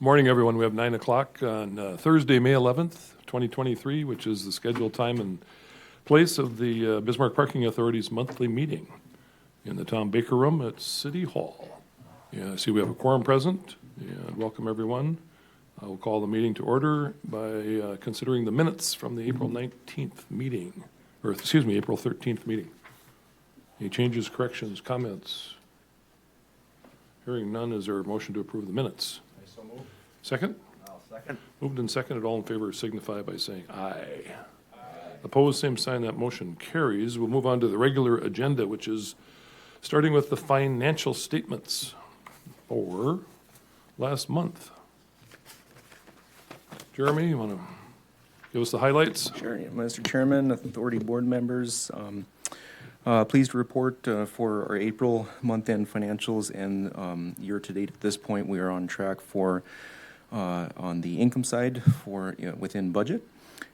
Morning, everyone. We have 9 o'clock on Thursday, May 11th, 2023, which is the scheduled time and place of the Bismarck Parking Authority's monthly meeting in the Tom Baker Room at City Hall. Yeah, I see we have a quorum present, and welcome everyone. I will call the meeting to order by considering the minutes from the April 19th meeting, or excuse me, April 13th meeting. Any changes, corrections, comments? Hearing none, is there a motion to approve the minutes? So moved. Second? I'll second. Moved and seconded. All in favor signify by saying aye. Aye. Opposed, same sign. That motion carries. We'll move on to the regular agenda, which is starting with the financial statements for last month. Jeremy, you want to give us the highlights? Sure, yeah, Mr. Chairman, authority board members, pleased to report for our April month-end financials and year-to-date at this point, we are on track for, on the income side for, within budget.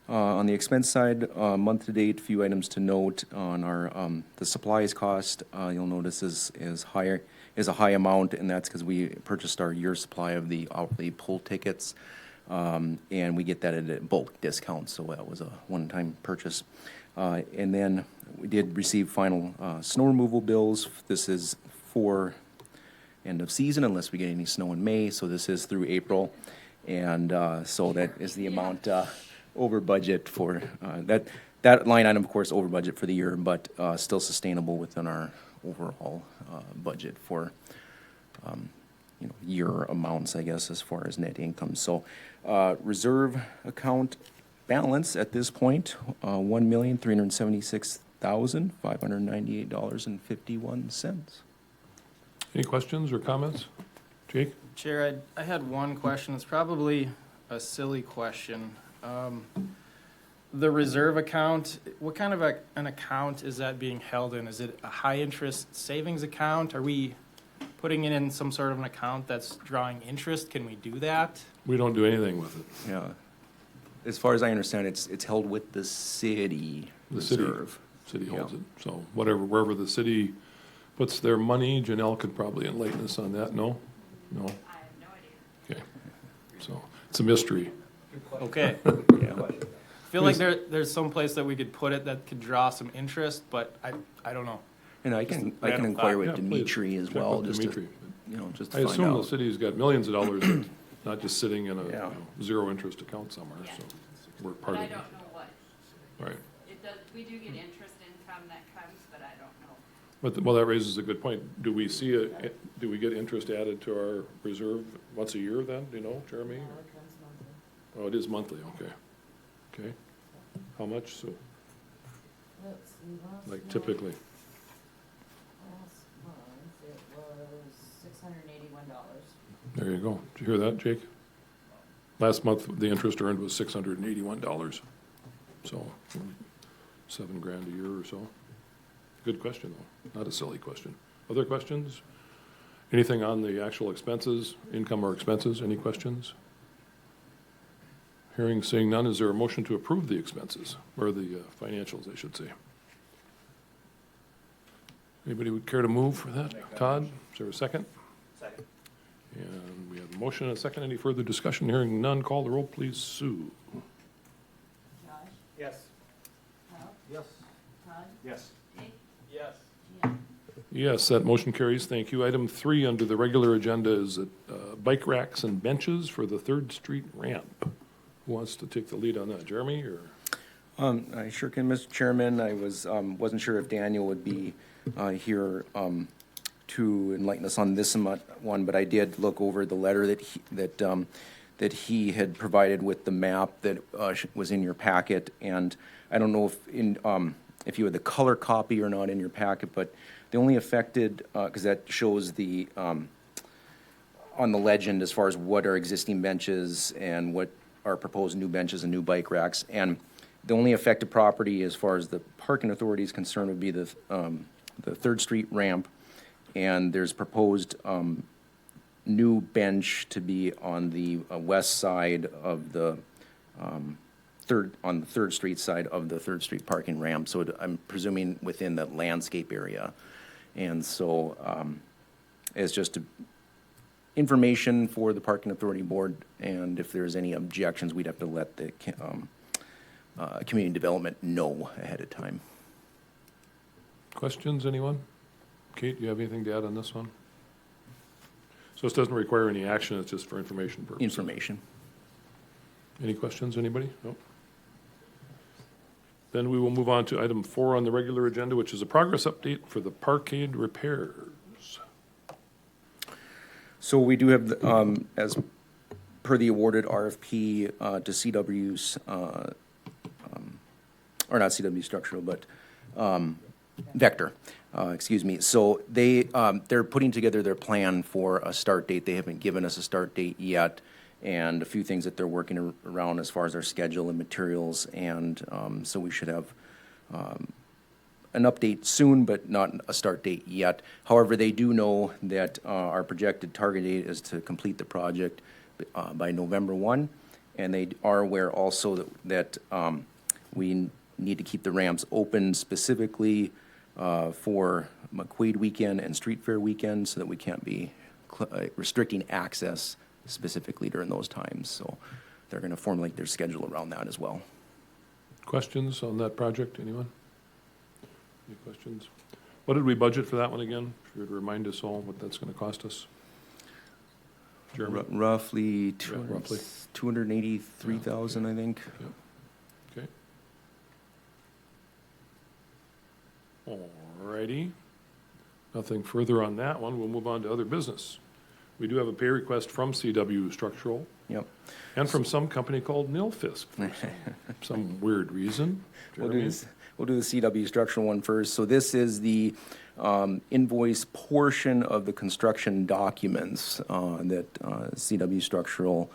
On the expense side, month-to-date, few items to note on our, the supplies cost, you'll notice is a high amount, and that's because we purchased our year supply of the hourly poll tickets. And we get that at a bulk discount, so that was a one-time purchase. And then we did receive final snow removal bills. This is for end of season unless we get any snow in May, so this is through April. And so that is the amount over budget for that line item, of course, over budget for the year, but still sustainable within our overall budget for year amounts, I guess, as far as net income. So reserve account balance at this point, $1,376,598.51. Any questions or comments? Jake? Chair, I had one question. It's probably a silly question. The reserve account, what kind of an account is that being held in? Is it a high-interest savings account? Are we putting it in some sort of an account that's drawing interest? Can we do that? We don't do anything with it. Yeah. As far as I understand, it's held with the city reserve. City holds it. So wherever the city puts their money, Janelle could probably enlighten us on that. No? No? I have no idea. Okay. So it's a mystery. Okay. Yeah. I feel like there's some place that we could put it that could draw some interest, but I don't know. And I can random inquire thought. with Yeah, please. Dimitri as Check well, with just Dimitri. to, just I to find assume the out. city's got millions of dollars, that's not just sitting in a Yeah. zero interest account somewhere, Yeah. so we're part But of I it. don't know what. Right. It does, we do get interest income that comes, but I don't know. But, well, that raises a good point. Do we get interest added to our reserve once a year then, do you know, Jeremy? Oh, it is monthly, okay. Okay. How much, so, Let's see, like typically? last month, it was $681. There you go. Did you hear that, Jake? Last month, the interest earned was $681. So, $7,000 a year or so. Good question, though. Not a silly question. Other questions? Anything on the actual expenses, income or expenses? Any questions? Hearing, seeing none, is there a motion to approve the expenses, or the financials, I should say? Anybody would care to move for that? Todd, is there a second? Second. And we have a motion and a second. Any further discussion? Hearing none, call the roll, please. Sue? Josh, Yes. Kyle, Yes. Todd, Yes. Jake, Yes. Ian. Yes, that motion carries. Thank you. Item 3 under the regular agenda is bike racks and benches for the 3rd Street ramp. Who wants to take the lead on that? Jeremy, or? I sure can, Mr. Chairman. I wasn't sure if Daniel would be here to enlighten us on this one, but I did look over the letter that he had provided with the map that was in your packet, and I don't know if you had the color copy or not in your packet, but the only affected, because that shows the on the legend as far as what are existing benches and what are proposed new benches and new bike racks, and the only affected property as far as the parking authority is concerned would be the 3rd Street ramp, and there's proposed new bench to be on the west side of the on the 3rd Street side of the 3rd Street parking ramp. So I'm presuming within the landscape area, and so as just to information for the Parking Authority Board, and if there's any objections, we'd have to let the community development know ahead of time. Questions, anyone? Kate, do you have anything to add on this one? So this doesn't require any action, it's just for information purposes? Information. Any questions, anybody? No? Then we will move on to item 4 on the regular agenda, which is a progress update for the parkade repairs. So we do have, as per the awarded RFP to CW's, or not CW Structural, but Vector, excuse me. So they're putting together their plan for a start date. They haven't given us a start date yet, and a few things that they're working around as far as their schedule and materials. And so we should have an update soon, but not a start date yet. However, they do know that our projected target date is to complete the project by November 1, and they are aware also that we need to keep the ramps open specifically for McQuaid weekend and Street Fair weekend, so that we can't be restricting access specifically during those times. So they're going to formulate their schedule around that as well. Questions on that project, anyone? Any questions? What did we budget for that one again? If you would remind us all what that's going to cost us. Jeremy? Roughly Yeah, roughly. 283,000, I think. Yep. Okay. Alrighty. Nothing further on that one. We'll move on to other business. We do have a pay request from CW Structural Yep. and from some company called Nilfisk for some weird reason. We'll do Jeremy? this. We'll do the CW Structural one first. So this is the invoice portion of the construction documents that CW Structural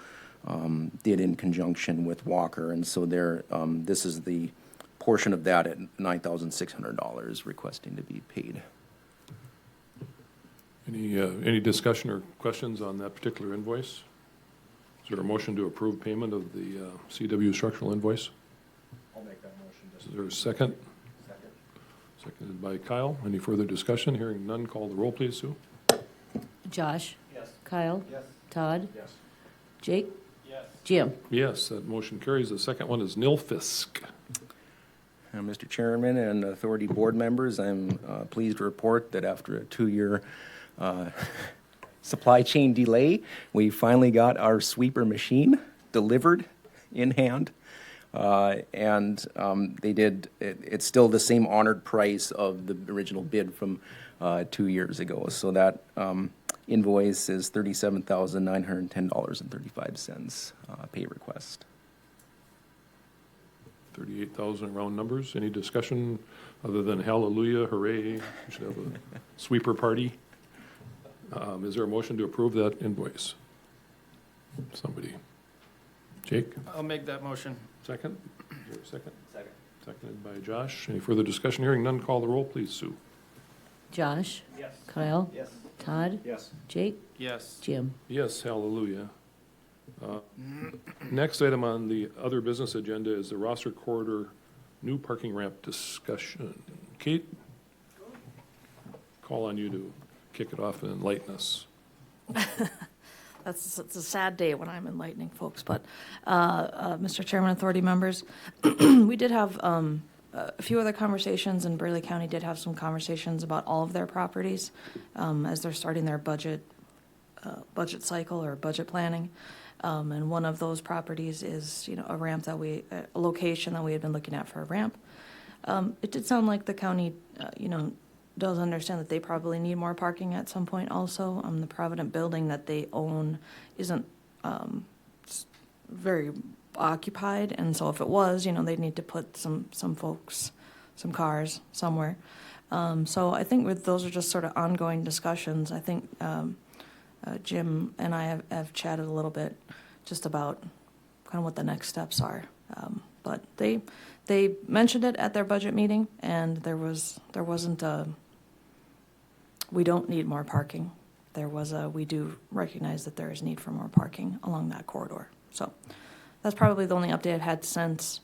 did in conjunction with Walker. And so this is the portion of that at $9,600 requesting to be paid. Any discussion or questions on that particular invoice? Is there a motion to approve payment of the CW Structural invoice? I'll make that motion. Is there a second? Second. Seconded by Kyle. Any further discussion? Hearing none, call the roll, please, Sue. Josh, Yes. Kyle, Yes. Todd, Yes. Jake, Yes. Jim. Yes, that motion carries. The second one is Nilfisk. Mr. Chairman and Authority Board members, I'm pleased to report that after a 2-year supply chain delay, we finally got our sweeper machine delivered in hand. And they did, it's still the same honored price of the original bid from 2 years ago. So that invoice is $37,910.35 pay request. 38,000 round numbers. Any discussion other than hallelujah, hooray, we should have a sweeper party? Is there a motion to approve that invoice? Somebody. Jake, I'll make that motion. second? Is there a second? Second. Seconded by Josh. Any further discussion? Hearing none, call the roll, please, Sue. Josh, Yes. Kyle, Yes. Todd, Yes. Jake, Yes. Jim. Yes, hallelujah. Next item on the other business agenda is the Rosser Corridor new parking ramp discussion. Kate, call on you to kick it off and enlighten us. It's a sad day when I'm enlightening folks, but, Mr. Chairman, authority members, we did have, a few other conversations, and Burley County did have some conversations about all of their properties, as they're starting their budget cycle or budget planning. And one of those properties is, a ramp a location that we had been looking at for a ramp. It did sound like the county, does understand that they probably need more parking at some point also. The Provident building that they own isn't very occupied, and so if it was, they'd need to put some folks, some cars somewhere. So I think those are just sort of ongoing discussions. I think Jim and I have chatted a little bit just about kind of what the next steps are. But they mentioned it at their budget meeting, and there wasn't a, we don't need more parking. There was we do recognize that there is need for more parking along that corridor. So that's probably the only update I've had since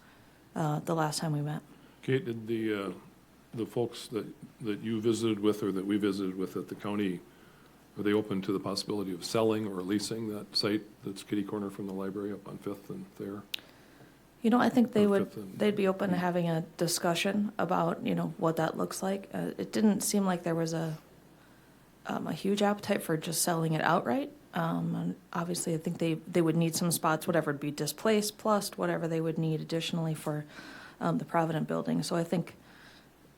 the last time we met. Kate, did the folks that you visited with or that we visited with at the county Are they open to the possibility of selling or leasing that site that's kitty corner from the library up on Fifth and Thayer? You know, I think they Or would, Fifth and- they'd be open to having a discussion about, you know, what that looks like. It didn't seem like there was a huge appetite for just selling it outright. And obviously, I think they would need some spots, whatever would be displaced, plus whatever they would need additionally for the Provident building. So I think,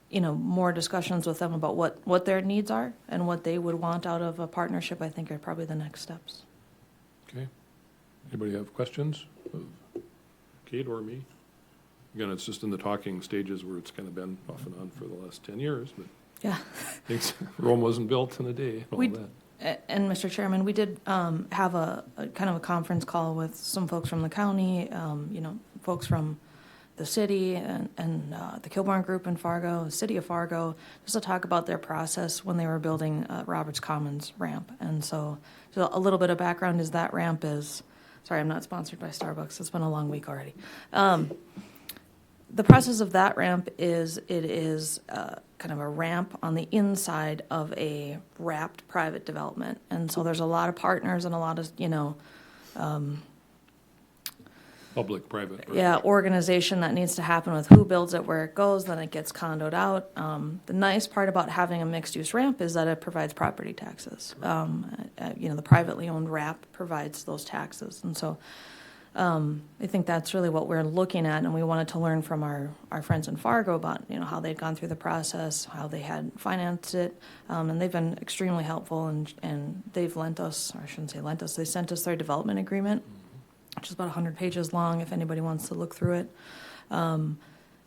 you know, more discussions with them about what their needs are and what they would want out of a partnership, I think are probably the next steps. Okay. Anybody have questions of Kate or me? Again, it's just in the talking stages where it's kind of been off and on for the last 10 years, but Yeah. things, Rome wasn't built in a day, and all We- that. And Mr. Chairman, we did have a kind of a conference call with some folks from the county, you know, folks from the city and the Kilborn Group in Fargo, the city of Fargo, just to talk about their process when they were building Roberts Commons ramp. And so a little bit of background is that ramp is, sorry, I'm not sponsored by Starbucks. It's been a long week already. The process of that ramp is it is kind of a ramp on the inside of a wrapped private development. And so there's a lot of partners and a lot of, you know, Public, private. or- yeah, organization that needs to happen with who builds it, where it goes, then it gets condoed out. The nice part about having a mixed-use ramp is that it provides property taxes. You know, the privately owned wrap provides those taxes. And so I think that's really what we're looking at, and we wanted to learn from our friends in Fargo about, you know, how they'd gone through the process, how they had financed it, and they've been extremely helpful, and they've lent us, or I shouldn't say lent us, they sent us their development agreement, which is about 100 pages long if anybody wants to look through it. And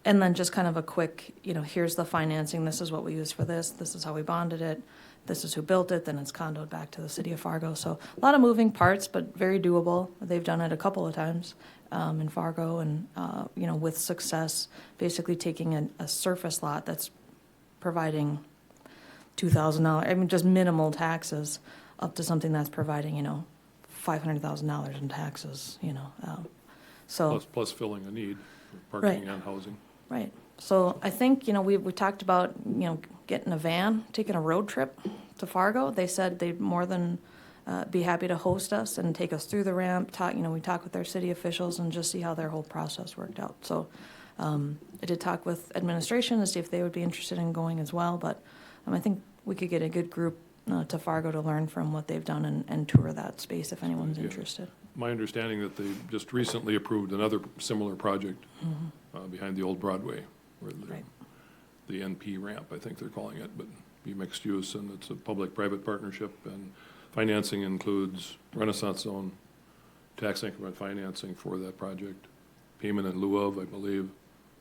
then just kind of a quick, you know, here's the financing, this is what we used for this is how we bonded it, this is who built it, then it's condoed back to the city of Fargo. So a lot of moving parts, but very doable. They've done it a couple of times in Fargo and, you know, with success, basically taking a surface lot that's providing $2,000, I mean, just minimal taxes, up to something that's providing, you know, $500,000 in taxes, you know. So. Plus filling a need for parking Right. and housing. Right. So I think, you know, we talked about, you know, getting a van, taking a road trip to Fargo. They said they'd more than be happy to host us and take us through the ramp, talk, you know, we talked with their city officials and just see how their whole process worked out. So I did talk with administration to see if they would be interested in going as well, but I think we could get a good group to Fargo to learn from what they've done and tour that space if anyone's Yeah. interested. My understanding that they just recently approved another similar project behind the old Broadway, where Right. the NP ramp, I think they're calling it, but be mixed use, and it's a public-private partnership, and financing includes Renaissance Zone, tax increment financing for that project, payment in lieu of, I believe.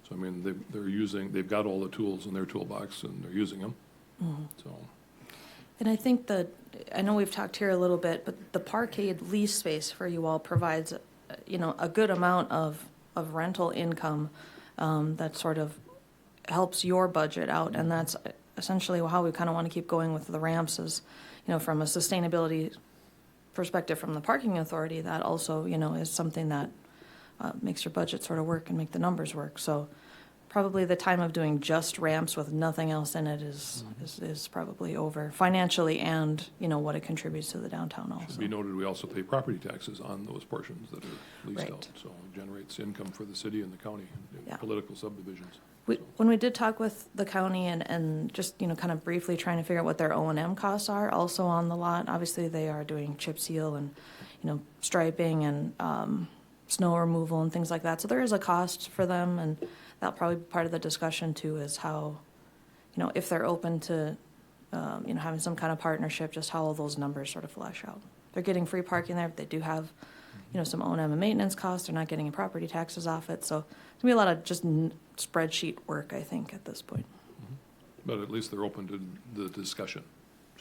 So, I mean, they've got all the tools in their toolbox, and they're using them, so. And I think that, I know we've talked here a little bit, but the parkade lease space for you all provides, you know, a good amount of rental income that sort of helps your budget out. And that's essentially how we kind of want to keep going with the ramps is, you know, from a sustainability perspective from the parking authority, that also, you know, is something that makes your budget sort of work and make the numbers work. So probably the time of doing just ramps with nothing else in it is probably over financially, and, you know, what it contributes to the downtown also. Should be noted, we also pay property taxes on those portions that are leased Right. out, so it generates income for the city and the county, and Yeah. political subdivisions. When we did talk with the county and just, you know, kind of briefly trying to figure out what their O&M costs are also on the lot, obviously they are doing chip seal and, you know, striping and snow removal and things like that. So there is a cost for them, and that'll probably be part of the discussion too, is how, you know, if they're open to, you know, having some kind of partnership, just how all those numbers sort of flesh out. They're getting free parking there, but they do have, you know, some O&M and maintenance costs. They're not getting any property taxes off it. So it's gonna be a lot of just spreadsheet work, I think, at this point. But at least they're open to the discussion,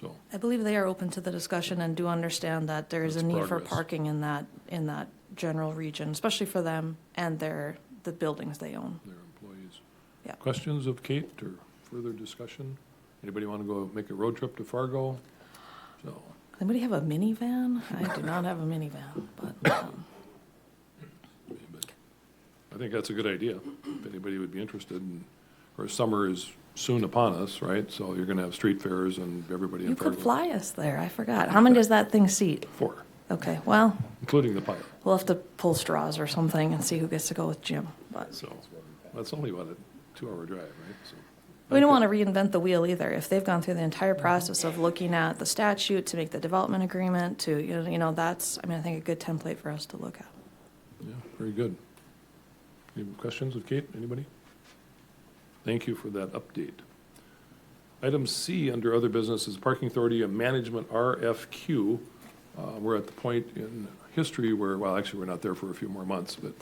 so. I believe they are open to the discussion and do understand that there is a That's need for progress. parking in that general region, especially for them and the buildings they own. Their employees. Yeah. Questions of Kate or further discussion? Anybody want to go make a road trip to Fargo? So, Anybody have a minivan? I do not have a minivan, but but I think that's a good idea, if anybody would be interested. And of course, summer is soon upon us, right? So you're gonna have street fairs and everybody in You could Fairfield. fly us there, I forgot. How many does that thing seat? 4, Okay, well, including the pilot. we'll have to pull straws or something and see who gets to go with Jim, but. So that's only about a 2-hour drive, right? So We don't okay. want to reinvent the wheel either. If they've gone through the entire process of looking at the statute to make the development agreement to, that's, I think a good template for us to look at. Yeah, very good. Any questions of Kate? Anybody? Thank you for that update. Item C under other business is Parking Authority and Management RFQ. We're at the point in history where, well, actually, we're not there for a few more months, but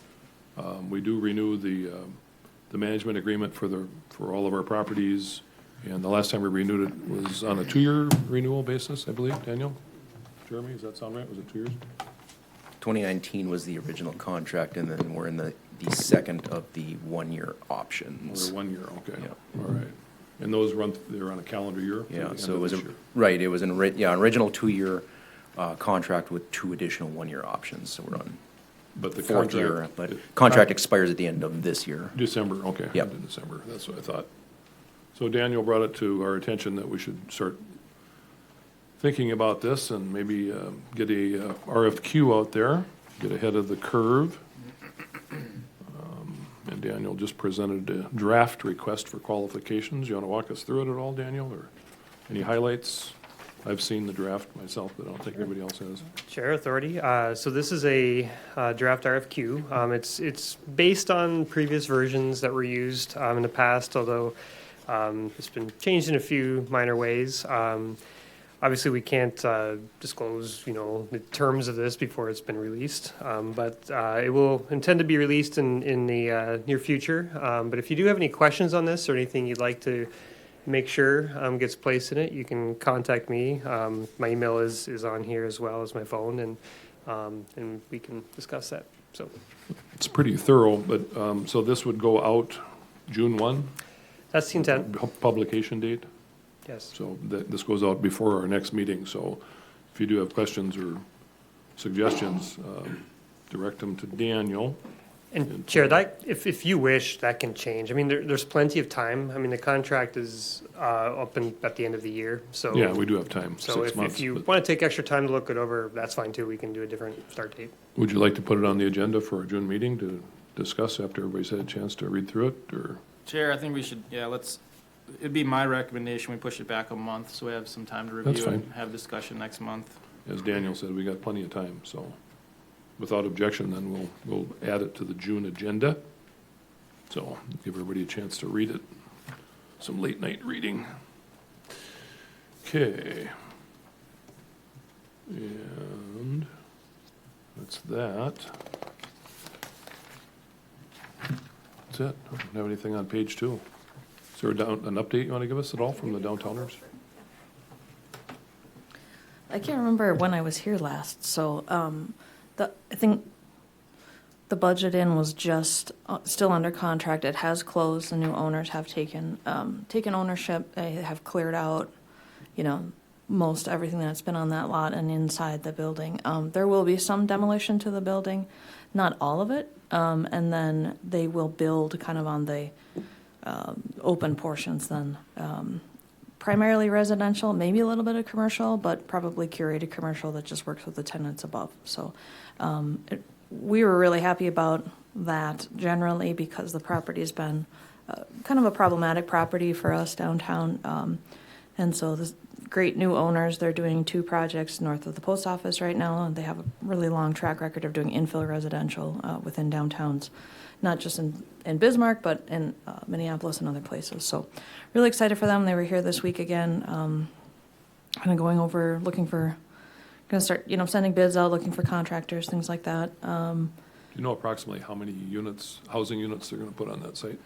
we do renew the management agreement for all of our properties. And the last time we renewed it was on a 2-year renewal basis, I believe. Daniel? Jeremy, does that sound right? Was it 2 years? 2019 was the original contract, and then we're in the second of the 1-year options. Or 1 year, okay. Yeah. All right. And those they're on a calendar year? through the Yeah, end so of it was, this year. right, it was an original 2-year contract with 2 additional 1-year options, so we're on But the 4th year, contract. but contract expires at the end of this year. December, okay. Yep. end of December, that's what I thought. So Daniel brought it to our attention that we should start thinking about this and maybe get a RFQ out there, get ahead of the curve. And Daniel just presented a draft request for qualifications. You want to walk us through it at all, Daniel, or any highlights? I've seen the draft myself, but I don't think anybody else has. Chair Authority. So this is a draft RFQ. It's based on previous versions that were used in the past, although it's been changed in a few minor ways. Obviously, we can't disclose, the terms of this before it's been released, but it will intend to be released in the near future. But if you do have any questions on this or anything you'd like to make sure gets placed in it, you can contact me. My email is on here as well as my phone, and we can discuss that. So It's pretty thorough, but, so this would go out June 1, that's the intent. publication date? Yes. So this goes out before our next meeting, so if you do have questions or suggestions, direct them to Daniel. And Chair, that, if you wish, that can change. I mean, there's plenty of time. I mean, the contract is up at the end of the year, so. Yeah, we do have time, So 6 months. if you but want to take extra time to look it over, that's fine too. We can do a different start date. Would you like to put it on the agenda for our June meeting to discuss after everybody's had a chance to read through it, or? Chair, I think we should, it'd be my recommendation, we push it back a month, so we have some time to That's review fine. and have discussion next month. As Daniel said, we got plenty of time, so without objection, then we'll add it to the June agenda. So give everybody a chance to read it. Some late night reading. Okay. And that's that. That's it. I don't have anything on page 2. Is there an update you want to give us at all from the downtowners? I can't remember when I was here last, so I think the budget in was just still under contract. It has closed. The new owners have taken ownership. They have cleared out, most everything that's been on that lot and inside the building. There will be some demolition to the building, not all of it, and then they will build kind of on the open portions then. Primarily residential, maybe a little bit of commercial, but probably curated commercial that just works with the tenants above. So we were really happy about that generally because the property has been kind of a problematic property for us downtown. And so this great new owners, they're doing 2 projects north of the post office right now, and they have a really long track record of doing infill residential within downtowns, not just in Bismarck, but in Minneapolis and other places. So really excited for them. They were here this week again, kind of going over, going to start, sending bids out, looking for contractors, things like that. Do you know approximately how many housing units they're going to put on that site?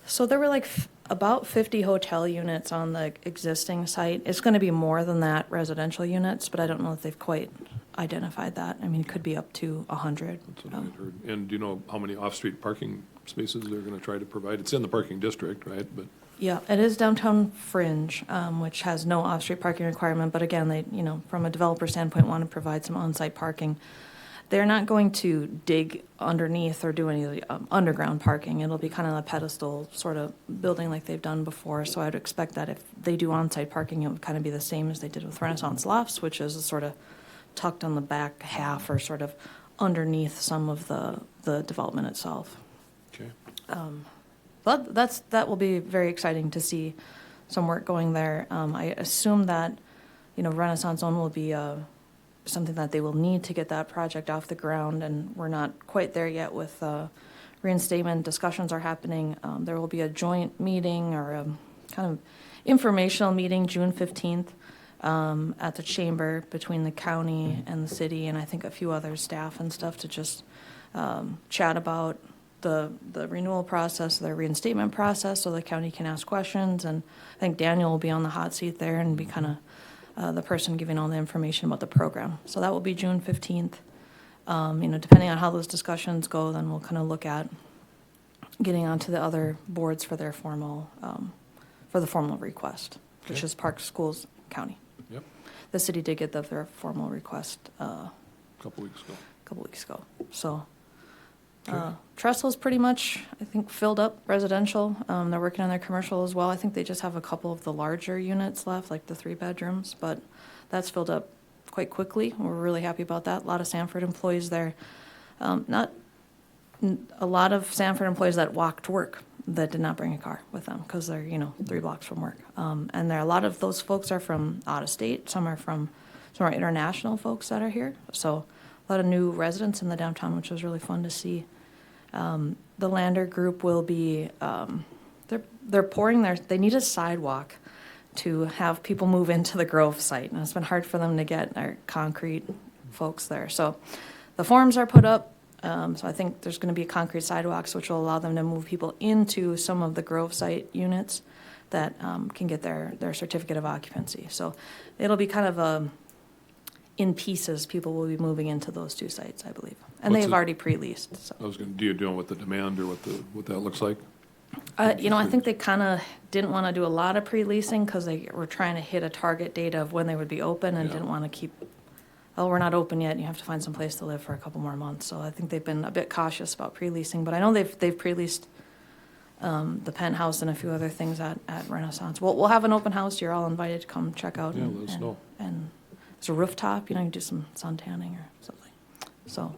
So there were about 50 hotel units on the existing site. It's going to be more than that residential units, but I don't know if they've quite identified that. I mean, it could be up to 100. That's what I had heard. And do you know how many off-street parking spaces they're going to try to provide? It's in the parking district, right? But Yeah, it is downtown fringe, which has no off-street parking requirement, but again, they, from a developer standpoint, want to provide some on-site parking. they're not going to dig underneath or do any of the underground parking. It'll be kind of a pedestal sort of building like they've done before. So I'd expect that if they do on-site parking, it would kind of be the same as they did with Renaissance Lofts, which is sort of tucked on the back half or sort of underneath some of the development itself. Okay. But that will be very exciting to see some work going there. I assume that, Renaissance Zone will be something that they will need to get that project off the ground, and we're not quite there yet with reinstatement. Discussions are happening. There will be a joint meeting or a kind of informational meeting June 15th at the chamber between the county and the city, and I think a few other staff and stuff to just chat about the renewal process, the reinstatement process, so the county can ask questions. And I think Daniel will be on the hot seat there and be kind of the person giving all the information about the program. So that will be June 15th. Depending on how those discussions go, then we'll kind of look at getting onto the other boards for their formal request, which Okay. is Parks, Schools, County. Yep, The city did get their formal request a couple weeks ago. a couple weeks ago. So Okay. Tressel's pretty much, I think, filled up residential. They're working on their commercial as well. I think they just have a couple of the larger units left, like the 3 bedrooms, but that's filled up quite quickly. We're really happy about that. A lot of Sanford employees there. A lot of Sanford employees that walk to work that did not bring a car with them because they're, 3 blocks from work. And a lot of those folks are from out of state. Some are international folks that are here. So a lot of new residents in the downtown, which was really fun to see. The Lander group will be, they're pouring they need a sidewalk to have people move into the Grove site. And it's been hard for them to get our concrete folks there. So the forms are put up. So I think there's going to be concrete sidewalks, which will allow them to move people into some of the Grove site units that can get their certificate of occupancy. So it'll be kind of in pieces. People will be moving into those 2 sites, I believe. And What's they've it- already pre-leased. So. Do you know what the demand or what that looks like? I think they kind of didn't want to do a lot of pre-leasing because they were trying to hit a target date of when they would be open and Yeah. didn't want to keep, we're not open yet, and you have to find some place to live for a couple more months. So I think they've been a bit cautious about pre-leasing, but I know they've pre-leased the penthouse and a few other things at Renaissance. We'll have an open house. You're all invited to come check out. Yeah, let us know. And there's a rooftop, you can do some sun tanning or something. So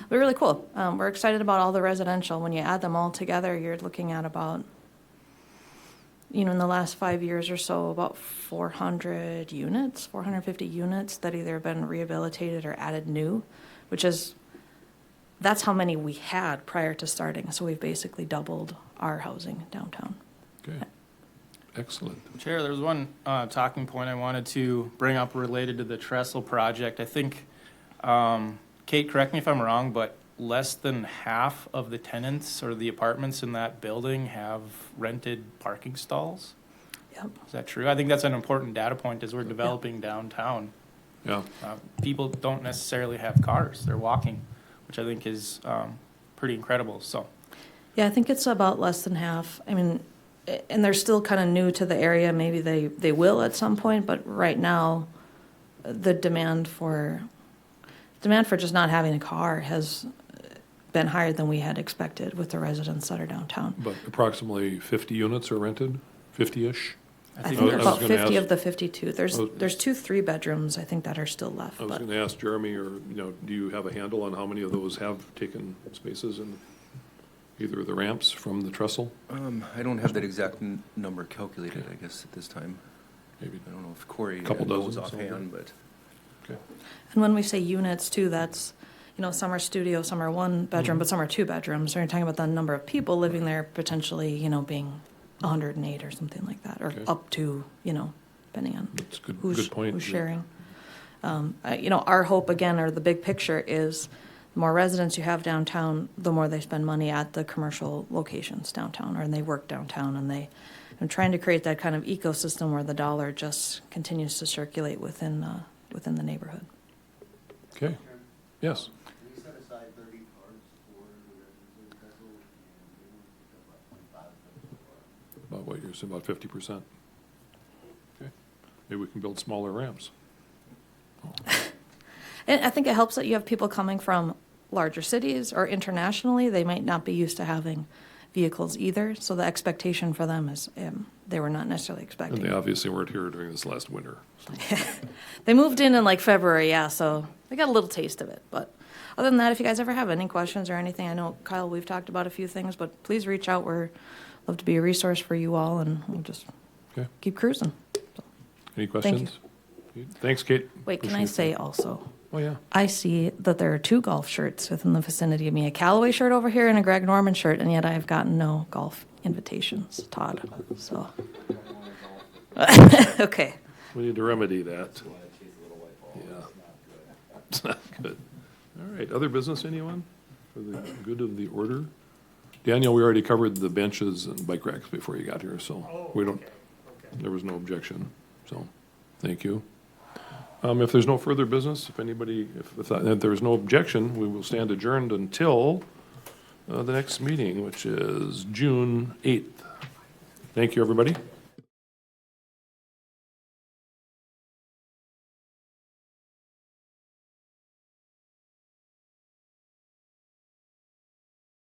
they're really cool. We're excited about all the residential. When you add them all together, you're looking at about, in the last 5 years or so, about 450 units that either have been rehabilitated or added new, that's how many we had prior to starting. So we've basically doubled our housing downtown. Okay, excellent. Chair, there was one talking point I wanted to bring up related to the trestle project. I think, Kate, correct me if I'm wrong, but less than half of the tenants or the apartments in that building have rented parking stalls. Yep. Is that true? I think that's an important data point as we're developing downtown. Yeah, People don't necessarily have cars; they're walking, which I think is pretty incredible. So, Yeah, I think it's about less than half. I mean, and they're still kind of new to the area. Maybe they will at some point, but right now, the demand for just not having a car has been higher than we had expected with the residents that are downtown. but approximately 50 units are rented, 50-ish? I think I was about gonna 50 ask- of the 52. There's Oh. there's 2 3-bedrooms I think that are still left. I was But going to ask Jeremy, or, do you have a handle on how many of those have taken spaces in either of the ramps from the trestle? I don't have that exact number calculated, I guess, at this time. Maybe, I don't know if Corey Couple knows dozen, something. offhand, but. okay. and when we say units too, that's some are studio, some are 1 bedroom, Mm-hmm. but some are 2 bedrooms. So you're talking about the number of people living there potentially, being 108 or something like that, or Okay. up to, depending on That's good, who's good point. who's sharing. Our hope again, or the big picture, is the more residents you have downtown, the more they spend money at the commercial locations downtown, and they work downtown, and I'm trying to create that kind of ecosystem where the dollar just continues to circulate within the neighborhood. Okay, yes. Can we set aside 30 cars for the residents of Trestle, and they want to pick up about 25 of them? About what you're saying, about 50%. Okay, maybe we can build smaller ramps. And I think it helps that you have people coming from larger cities or internationally. They might not be used to having vehicles either, so the expectation for them is, they were not necessarily And expecting. they obviously weren't here during this last winter. So, They moved in like February, yeah, so they got a little taste of it. But other than that, if you guys ever have any questions or anything, I know, Kyle, we've talked about a few things, but please reach out. We're love to be a resource for you all, and we'll just Okay. keep cruising. Any questions? Thanks, Kate. Wait, can I Appreciate say that. also, Oh, yeah. I see that there are 2 golf shirts within the vicinity of me, a Callaway shirt over here and a Greg Norman shirt, and yet I have gotten no golf invitations, Todd, so. Okay. We need to remedy that. Yeah. It's not good. All right, other business, anyone? For the good of the order? Daniel, we already covered the benches and bike racks before you got here, so we don't, there was no objection, so, thank you. If there's no further business, if anybody, if there's no objection, we will stand adjourned until the next meeting, which is June 8th. Thank you, everybody.